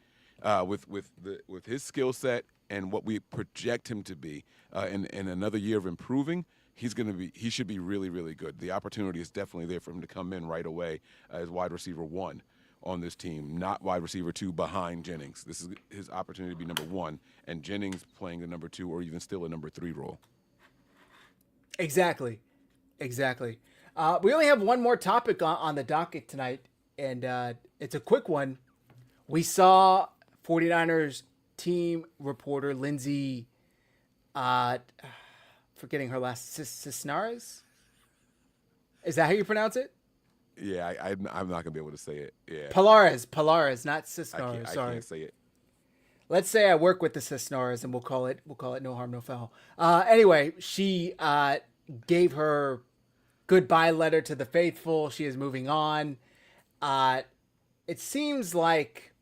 with his skill set and what we project him to be, in another year of improving. He should be really, really good. The opportunity is definitely there for him to come in right away as wide receiver 1 on this team, not wide receiver 2 behind Jennings. This is his opportunity to be number 1, and Jennings playing the number 2 or even still a number 3 role. Exactly. We only have one more topic on the docket tonight, and it's a quick one. We saw 49ers team reporter Lindsay, forgetting her last, Cisneros? Is that how you pronounce it? Yeah, I'm not going to be able to say it. Yeah. Polaris, not Cisneros. I Sorry. can't say it. Let's say I work with the Cisneros, and we'll call it no harm, no foul. Anyway, she gave her goodbye letter to the faithful. She is moving on. It seems like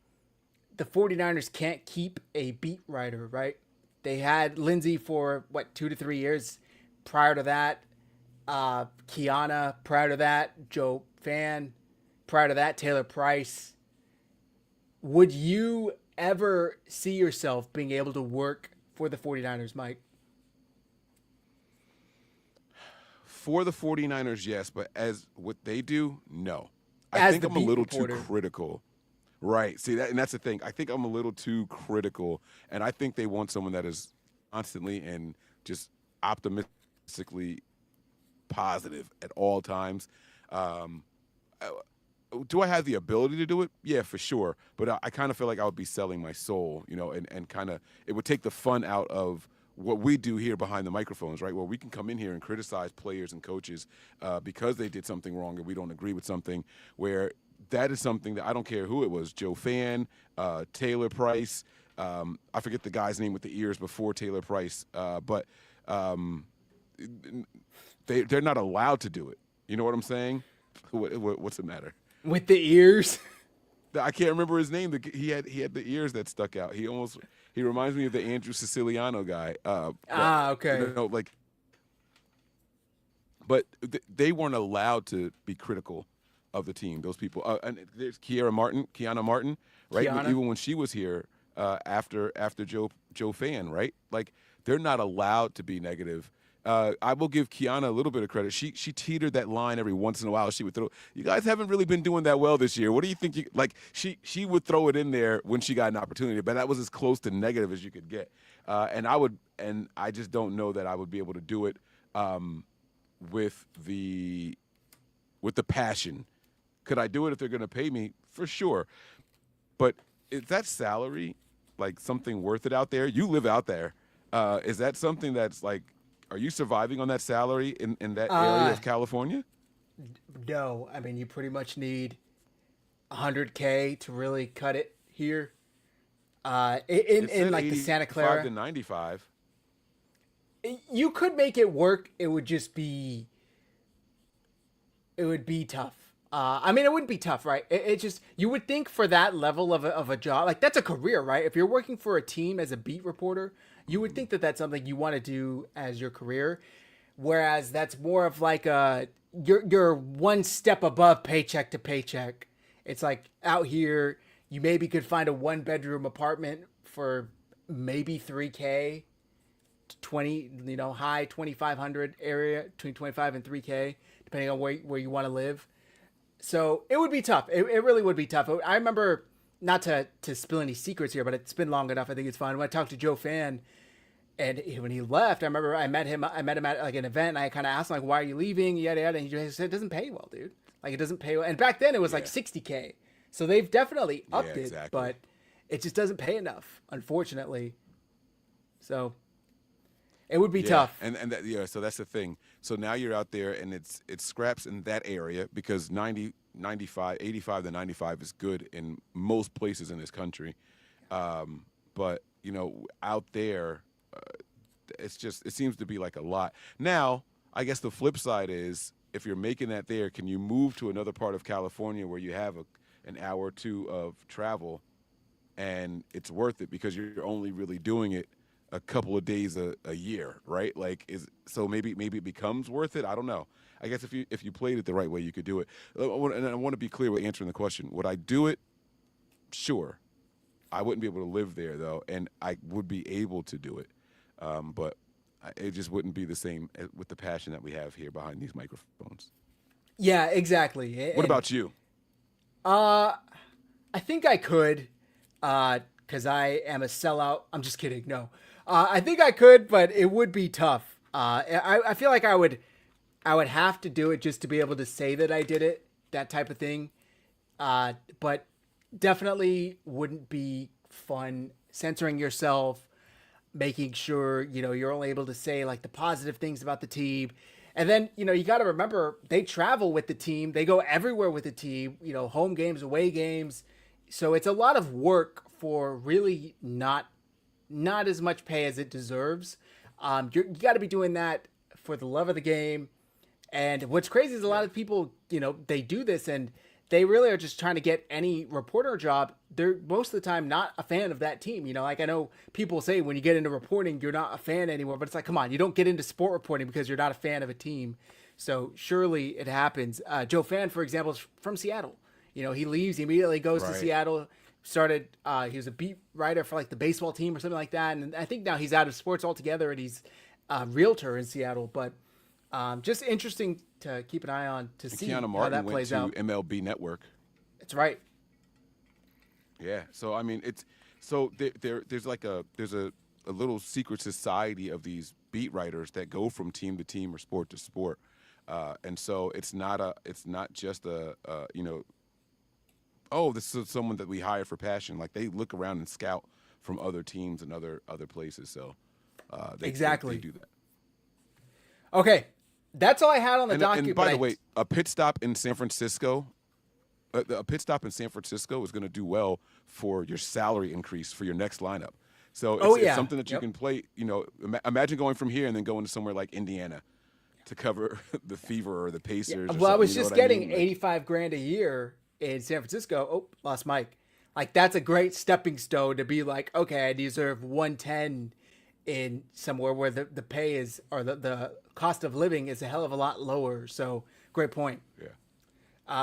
the 49ers can't keep a beat writer, right? They had Lindsay for 2 to 3 years. Prior to that, Kiana. Prior to that, Joe Fan. Prior to that, Taylor Price. Would you ever see yourself being able to work for the 49ers, Mike? For the 49ers, yes, but as what they do, no. I think I'm a little too critical. Right. See that, and that's the thing. I think I'm a little too critical, and I think they want someone that is constantly and just optimistically positive at all times. Um, uh, do I have the ability to do it? Yeah, for sure. But I kind of feel like I would be selling my soul, and kind of it would take the fun out of what we do here behind the microphones, right? Where we can come in here and criticize players and coaches because they did something wrong and we don't agree with something. Where that is something that I don't care who it was, Joe Fan, Taylor Price. I forget the guy's name with the ears before Taylor Price, but they're not allowed to do it. You know what I'm saying? What's the matter? With the ears. I can't remember his name. He had the ears that stuck out. He reminds me of the Andrew Siciliano guy. Okay. But they weren't allowed to be critical of the team. Those people. And there's Kiana Martin, right? Even when she was here after Joe Fan, right? Like they're not allowed to be negative. I will give Kiana a little bit of credit. She teetered that line every once in a while. She would throw. You guys haven't really been doing that well this year. What do you think? She would throw it in there when she got an opportunity, but that was as close to negative as you could get. And I just don't know that I would be able to do it with the passion. Could I do it if they're going to pay me? For sure. But is that salary like something worth it out there? You live out there. Is that something that's like? Are you surviving on that salary in that area of California? No, I mean you pretty much need $100K to really cut it here. In like the Santa Clara to 95. You could make it work. It would be tough. I mean, it wouldn't be tough, right? It just you would think for that level of a job, like that's a career, right? If you're working for a team as a beat reporter, you would think that that's something you want to do as your career, whereas that's more of like you're one step above paycheck to paycheck. It's like out here, you maybe could find a 1-bedroom apartment for maybe $3K, 20, high 2,500 area between 25 and $3K, depending on where you want to live. So it would be tough. It really would be tough. I remember, not to spill any secrets here, but it's been long enough. I think it's fine. When I talked to Joe Fan, and when he left, I remember I met him at like an event, and I kind of asked him like, "Why are you leaving?" Yada yada. And he just said, "It doesn't pay well, dude. Like it doesn't pay well." And back then it was like $60K. So they've definitely upped it, but it just doesn't pay enough, unfortunately. So it would be tough. And so that's the thing. So now you're out there, and it's scraps in that area because 85 to 95 is good in most places in this country. But out there, it seems to be like a lot. Now, I guess the flip side is if you're making that there, can you move to another part of California where you have an hour or two of travel, and it's worth it because you're only really doing it a couple of days a year, right? Like so maybe it becomes worth it. I don't know. I guess if you played it the right way, you could do it. And I want to be clear with answering the question. Would I do it? Sure. I wouldn't be able to live there though, and I would be able to do it, but it just wouldn't be the same with the passion that we have here behind these microphones. Yeah, exactly. What about you? I think I could, because I am a sellout. I'm just kidding. No. I think I could, but it would be tough. I feel like I would have to do it just to be able to say that I did it, that type of thing. But definitely wouldn't be fun censoring yourself, making sure, you're only able to say like the positive things about the team. And then, you got to remember they travel with the team. They go everywhere with the team, home games, away games. So it's a lot of work for really not as much pay as it deserves. You got to be doing that for the love of the game. And what's crazy is a lot of people, they do this and they really are just trying to get any reporter job. They're most of the time not a fan of that team. Like I know people say when you get into reporting, you're not a fan anymore, but it's like, come on, you don't get into sport reporting because you're not a fan of a team. So surely it happens. Joe Fan, for example, is from Seattle. He leaves, he immediately goes to Seattle, started, he was a beat writer for like the baseball team or something like that. And I think now he's out of sports altogether and he's a realtor in Seattle, but just interesting to keep an eye on to see Kiana how Martin that plays out. went to MLB Network. That's right. Yeah. So I mean, there's like a little secret society of these beat writers that go from team to team or sport to sport, and so it's not just oh, this is someone that we hire for passion. Like they look around and scout from other teams and other places. So they Exactly. do that. Okay, that's all I had on the docket. And by the way, a pit stop in San Francisco. A pit stop in San Francisco is going to do well for your salary increase for your next lineup. So it's something that you can play. You know, imagine going from here and then going to somewhere like Indiana to cover the Fever or the Pacers. Well, I was you know just what getting I mean? Like, 85 grand a year in San Francisco. Oh, lost Mike. Like that's a great stepping stone to be like, okay, I deserve 110 in somewhere where the pay is, or the cost of living is a hell of a lot lower. So great point. yeah.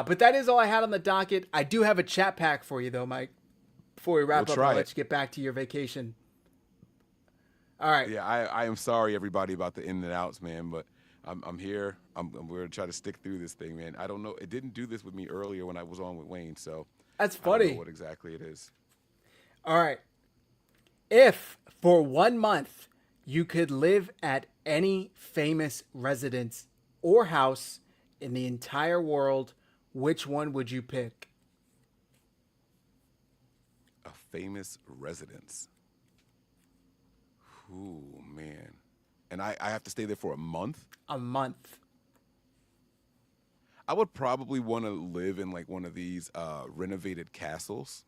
But that is all I had on the docket. I do have a chat pack for you though, Mike. Before we wrap up, I'll let you get back to your vacation. All right. Yeah, I am sorry everybody about the in and outs, man, but I'm here. We're gonna try to stick through this thing, man. I don't know. It didn't do this with me earlier when I was on with Wayne, so That's I don't funny. know what exactly it is. All right. If for 1 month you could live at any famous residence or house in the entire world, which one would you pick? A famous residence. Ooh, man. And I have to stay there for a month? A month. I would probably want to live in like one of these renovated castles.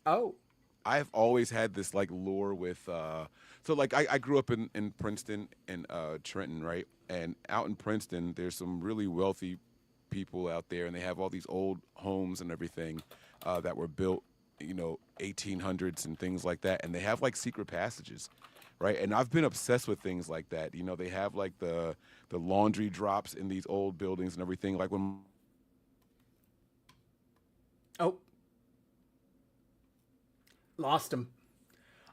Oh. I've always had this like lure with so like I grew up in Princeton and Trenton, right? And out in Princeton there's some really wealthy people out there, and they have all these old homes and everything that were built, 1800s and things like that, and they have like secret passages, right? And I've been obsessed with things like that. They have like the laundry drops in these old buildings and everything. Like when Lost him.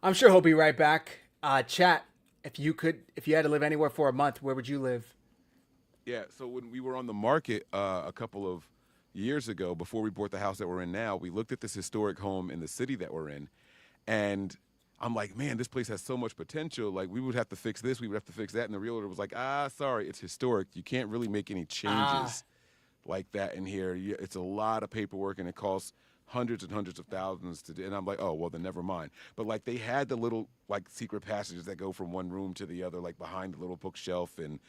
I'm sure he'll be right back. Chat, if you had to live anywhere for a month, where would you live? Yeah, so when we were on the market a couple of years ago, before we bought the house that we're in now, we looked at this historic home in the city that we're in, and I'm like, man, this place has so much potential. Like, we would have to fix this, we would have to fix that, and the realtor was like, sorry, it's historic. You can't really make any changes like that in here. It's a lot of paperwork, and it costs hundreds and hundreds of thousands to do. And I'm like, oh, well, then never mind. But like they had the little like secret passages that go from one room to the other, like behind the little bookshelf and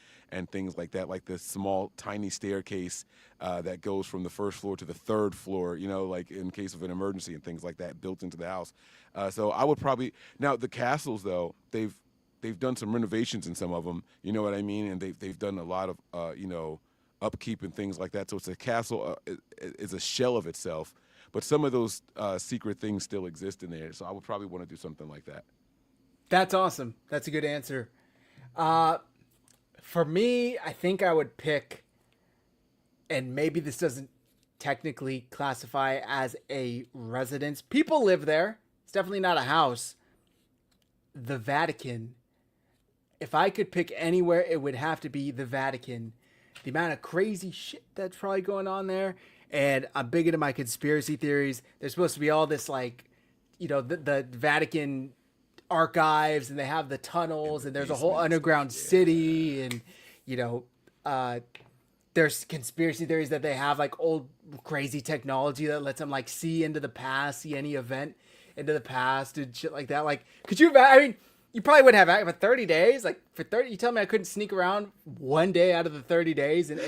things like that, like this small tiny staircase that goes from the first floor to the third floor, like in case of an emergency and things like that built into the house. So I would probably, now the castles though, they've done some renovations in some of them, you know what I mean? And they've done a lot of, upkeep and things like that. So it's a castle is a shell of itself. But some of those secret things still exist in there. So I would probably want to do something like that. That's awesome. That's a good answer. For me, I think I would pick, and maybe this doesn't technically classify as a residence. People live there. It's definitely not a house. The Vatican. If I could pick anywhere, it would have to be the Vatican. The amount of crazy shit that's probably going on there. And I'm big into my conspiracy theories. There's supposed to be all this like, the Vatican archives, and they have the tunnels, and there's a whole underground city, and there's conspiracy theories that they have like old crazy technology that lets them like see into the past, see any event into the past and shit like that. Like, could you? I mean, you probably wouldn't have for 30 days. Like for 30, you tell me I couldn't sneak around one day out of the 30 days and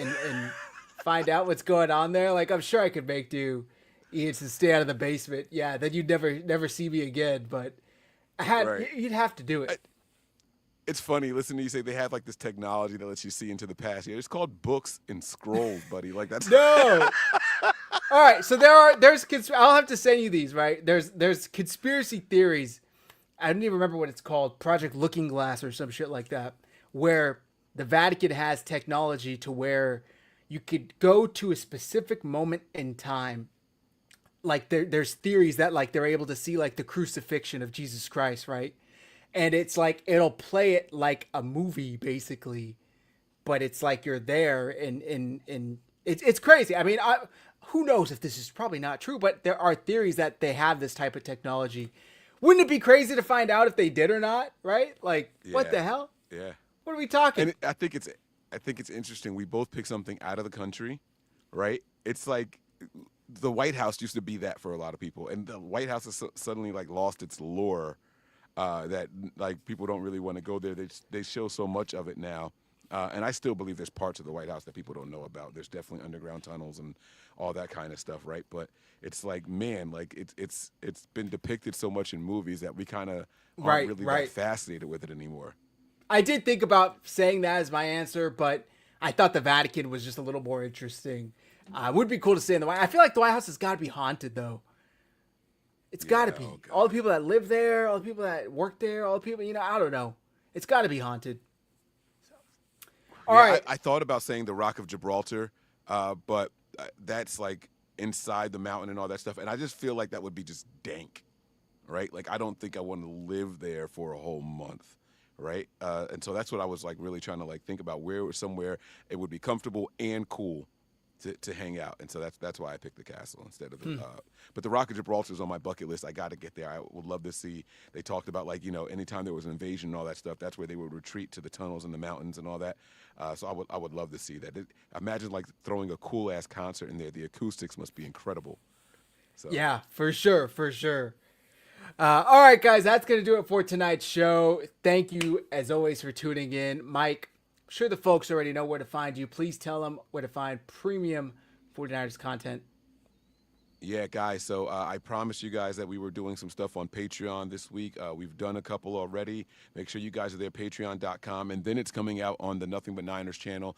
find out what's going on there. Like, I'm sure I could make do, to stay out of the basement. Yeah, then you'd never see me again. But you'd have to do it. It's funny. Listen to you say they have like this technology that lets you see into the past. Yeah, it's called books and scrolls, buddy. Like that's no. All right, so I'll have to send you these. Right? There's conspiracy theories. I don't even remember what it's called, Project Looking Glass or some shit like that, where the Vatican has technology to where you could go to a specific moment in time. Like there's theories that like they're able to see like the crucifixion of Jesus Christ, right? And it's like it'll play it like a movie basically, but it's like you're there and it's crazy. I mean, who knows if this is probably not true, but there are theories that they have this type of technology. Wouldn't it be crazy to find out if they did or not? Right? Like, what the hell? Yeah. What are we talking? And I think it's interesting. We both pick something out of the country, right? It's like the White House used to be that for a lot of people, and the White House has suddenly like lost its lure. That like people don't really want to go there. They show so much of it now, and I still believe there's parts of the White House that people don't know about. There's definitely underground tunnels and all that kind of stuff, right? But it's like, man, like it's been depicted so much in movies that we kind of aren't really that fascinated with it anymore. I did think about saying that as my answer, but I thought the Vatican was just a little more interesting. It would be cool to stay in the White House. I feel like the White House has got to be haunted, though. It's got to be. All the people that live there, all the people that work there, all the people, I don't know. It's got to be haunted. So. All right. I thought about saying the Rock of Gibraltar, but that's like inside the mountain and all that stuff. And I just feel like that would be just dank, right? Like, I don't think I want to live there for a whole month, right? And so that's what I was like really trying to like think about, where somewhere it would be comfortable and cool to hang out. And so that's why I picked the castle instead of the but the Rock of Gibraltar is on my bucket list. I got to get there. I would love to see. They talked about like, anytime there was an invasion and all that stuff, that's where they would retreat to the tunnels and the mountains and all that. So I would love to see that. Imagine like throwing a cool ass concert in there. The acoustics must be incredible. So yeah, for sure. All right, guys, that's going to do it for tonight's show. Thank you, as always, for tuning in. Mike, I'm sure the folks already know where to find you. Please tell them where to find premium 49ers content. Yeah, guys, so I promised you guys that we were doing some stuff on Patreon this week. We've done a couple already. Make sure you guys are there, patreon.com, and then it's coming out on the Nothing But Niners channel.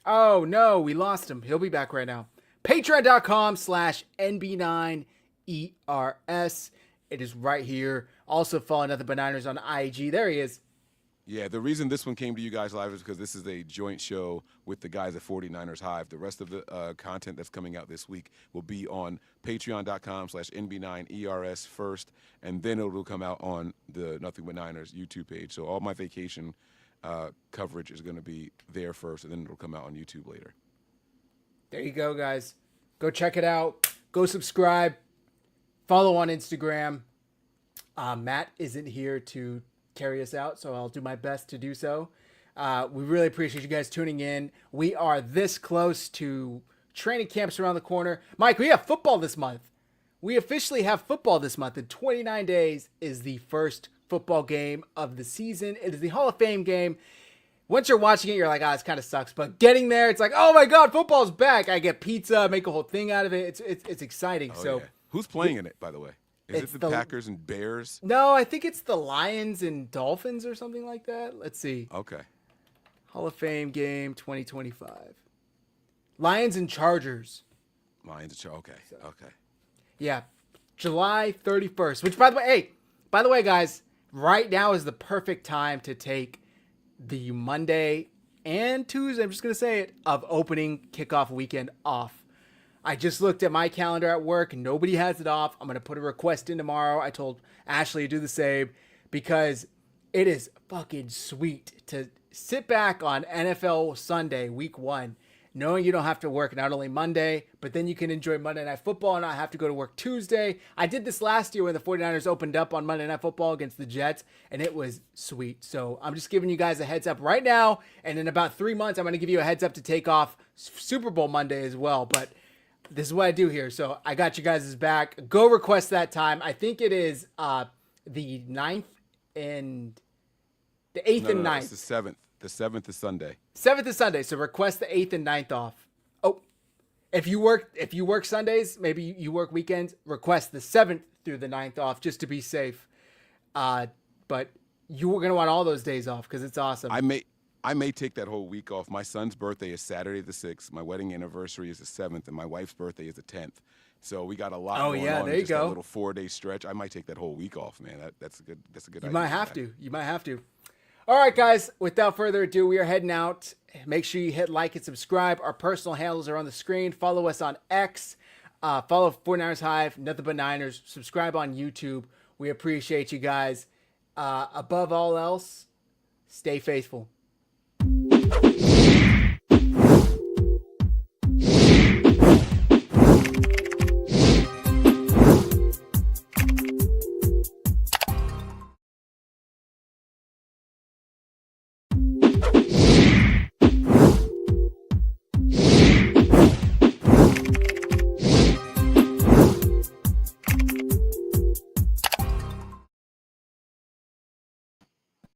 Oh, no, we lost him. He'll be back right now. Patreon.com/NB9ERS. It is right here. Also follow Nothing But Niners on IG. There he is. Yeah, the reason this one came to you guys live is because this is a joint show with the guys at 49ers Hive. The rest of the content that's coming out this week will be on patreon.com/NB9ERS first, and then it will come out on the Nothing But Niners YouTube page. So all my vacation coverage is going to be there first, and then it'll come out on YouTube later. There you go, guys. Go check it out. Go subscribe. Follow on Instagram. Matt isn't here to carry us out, so I'll do my best to do so. We really appreciate you guys tuning in. We are this close to training camps around the corner. Mike, we have football this month. We officially have football this month. In 29 days is the first football game of the season. It is the Hall of Fame game. Once you're watching it, you're like, this kind of sucks. But getting there, it's like, oh my God, football's back. I get pizza, make a whole thing out of it. It's exciting. Yeah. Who's playing in it, by the way? Is it the Packers and Bears? No, I think it's the Lions and Dolphins or something like that. Let's see. Okay. Hall of Fame game 2025. Lions and Chargers. Okay. Yeah. July 31st, which by the way, guys, right now is the perfect time to take the Monday and Tuesday, I'm just going to say it, of opening kickoff weekend off. I just looked at my calendar at work and nobody has it off. I'm going to put a request in tomorrow. I told Ashley to do the same because it is fucking sweet to sit back on NFL Sunday, week 1, knowing you don't have to work not only Monday, but then you can enjoy Monday Night Football and not have to go to work Tuesday. I did this last year when the 49ers opened up on Monday Night Football against the Jets, and it was sweet. So I'm just giving you guys a heads up right now, and in about 3 months, I'm going to give you a heads up to take off Super Bowl Monday as well. But this is what I do here. So I got you guys' back. Go request that time. I think it is the 9th and the 8th and 9th. It's the 7th. The 7th is Sunday. 7th is Sunday. So request the 8th and 9th off. Oh, if you work Sundays, maybe you work weekends, request the 7th through the 9th off just to be safe. But you were going to want all those days off because it's awesome. I may take that whole week off. My son's birthday is Saturday the 6th. My wedding anniversary is the 7th, and my wife's birthday is the 10th. So we got a lot going on. There you go. That little 4-day stretch. I might take that whole week off, man. That's a good idea. You might have to. All right, guys. Without further ado, we are heading out. Make sure you hit like and subscribe. Our personal handles are on the screen. Follow us on X. Follow 49ers Hive, Nothing But Niners. Subscribe on YouTube. We appreciate you guys. Above all else, stay faithful.